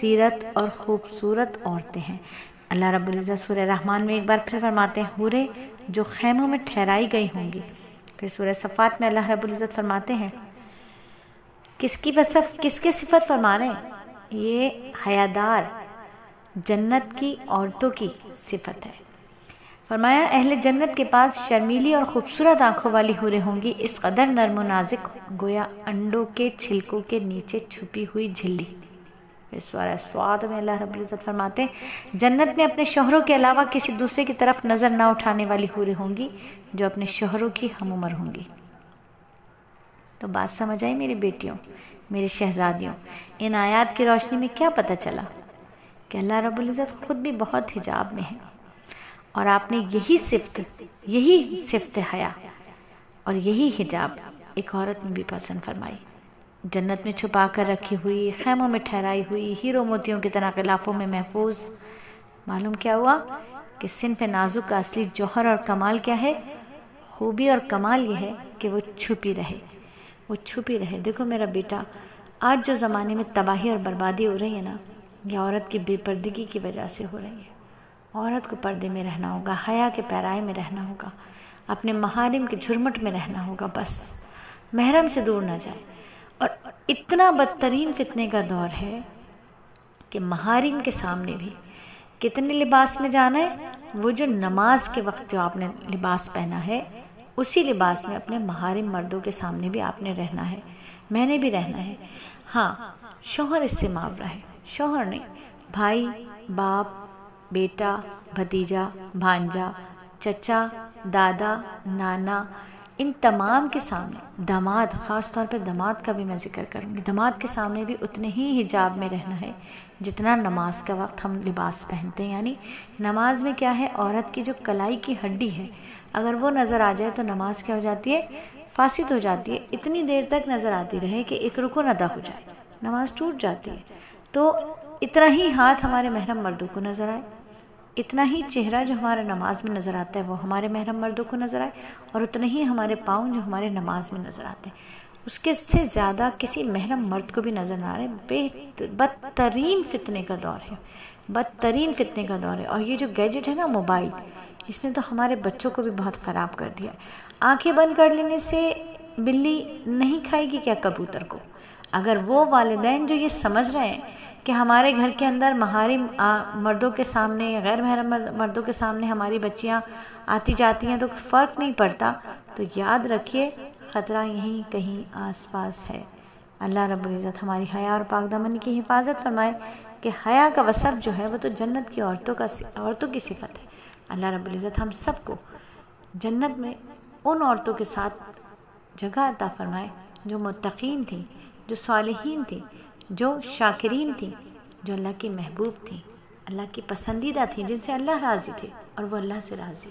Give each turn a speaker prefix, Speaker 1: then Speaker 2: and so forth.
Speaker 1: سیرت اور خوبصورت عورتیں ہیں۔ اللہ رب العزت سورہ رحمان میں ایک بار پھر فرماتے ہیں حوریں جو خیموں میں ٹھہرائی گئی ہوں گی۔ پھر سورہ صفات میں اللہ رب العزت فرماتے ہیں کس کے صفت فرما رہے ہیں؟ یہ حیادار جنت کی عورتوں کی صفت ہے۔ فرمایا اہل جنت کے پاس شرمیلی اور خوبصورت آنکھوں والی حوریں ہوں گی، اس قدر نرم و نازک گویا انڈوں کے چھلکوں کے نیچے چھپی ہوئی جھلی۔ سورہ سواد میں اللہ رب العزت فرماتے ہیں جنت میں اپنے شوہروں کے علاوہ کسی دوسرے کی طرف نظر نہ اٹھانے والی حوریں ہوں گی جو اپنے شوہروں کی ہم عمر ہوں گی۔ تو بات سمجھ آئی میری بیٹیوں، میری شہزادیوں؟ ان آیات کی روشنی میں کیا پتہ چلا؟ کہ اللہ رب العزت خود بھی بہت حجاب میں ہے، اور آپ نے یہی صفت حیا اور یہی حجاب ایک عورت میں بھی پسند فرمائی، جنت میں چھپا کر رکھی ہوئی، خیموں میں ٹھہرائی ہوئی، ہیرو موتیوں کی طرح غلافوں میں محفوظ۔ معلوم کیا ہوا کہ صنف نازک کا اصلی جوہر اور کمال کیا ہے؟ خوبی اور کمال یہ ہے کہ وہ چھپی رہے۔ دیکھو میرا بیٹا، آج جو زمانے میں تباہی اور بربادی ہو رہی ہے نا، یہ عورت کی بے پردگی کی وجہ سے ہو رہی ہے۔ عورت کو پردے میں رہنا ہوگا، حیا کے پیرائے میں رہنا ہوگا، اپنے محارم کے جھرمٹ میں رہنا ہوگا، بس محرم سے دور نہ جائے۔ اور اتنا بدترین فتنے کا دور ہے کہ محارم کے سامنے بھی کتنے لباس میں جانا ہے؟ وہ جو نماز کے وقت جو آپ نے لباس پہنا ہے، اسی لباس میں اپنے محارم مردوں کے سامنے بھی آپ نے رہنا ہے، میں نے بھی رہنا ہے۔ ہاں، شوہر اس سے معاورہ ہے، شوہر نہیں، بھائی، باپ، بیٹا، بھتیجا، بھانجا، چچا، دادا، نانا، ان تمام کے سامنے، داماد، خاص طور پہ داماد کا بھی میں ذکر کروں گی، داماد کے سامنے بھی اتنے ہی حجاب میں رہنا ہے جتنا نماز کا وقت ہم لباس پہنتے ہیں۔ یعنی نماز میں کیا ہے؟ عورت کی جو کلائی کی ہڈی ہے، اگر وہ نظر آ جائے تو نماز کیا ہو جاتی ہے؟ فاسد ہو جاتی ہے۔ اتنی دیر تک نظر آتی رہے کہ ایک رکن ادا ہو جائے، نماز ٹوٹ جاتی ہے۔ تو اتنا ہی ہاتھ ہمارے محرم مردوں کو نظر آئے، اتنا ہی چہرہ جو ہمارے نماز میں نظر آتا ہے وہ ہمارے محرم مردوں کو نظر آئے، اور اتنا ہی ہمارے پاؤں جو ہمارے نماز میں نظر آتے ہیں، اس کے سے زیادہ کسی محرم مرد کو بھی نظر نہ آ رہے۔ بدترین فتنے کا دور ہے، بدترین فتنے کا دور ہے۔ اور یہ جو گیجٹ ہے نا، موبائل، اس نے تو ہمارے بچوں کو بھی بہت خراب کر دیا ہے۔ آنکھیں بند کر لینے سے بلی نہیں کھائے گی کیا کبوتر کو؟ اگر وہ والدین جو یہ سمجھ رہے ہیں کہ ہمارے گھر کے اندر محارم مردوں کے سامنے، غیر محرم مردوں کے سامنے ہماری بچیاں آتی جاتی ہیں تو فرق نہیں پڑتا، تو یاد رکھیے خطرہ یہیں کہیں آس پاس ہے۔ اللہ رب العزت ہماری حیا اور پاک دامنی کی حفاظت فرمائے کہ حیا کا وصف جو ہے وہ تو جنت کی عورتوں کی صفت ہے۔ اللہ رب العزت ہم سب کو جنت میں ان عورتوں کے ساتھ جگہ عطا فرمائے جو متقین تھیں، جو صالحین تھیں، جو شاکرین تھیں، جو اللہ کی محبوب تھیں، اللہ کی پسندیدہ تھیں، جن سے اللہ راضی تھے اور وہ اللہ سے راضی۔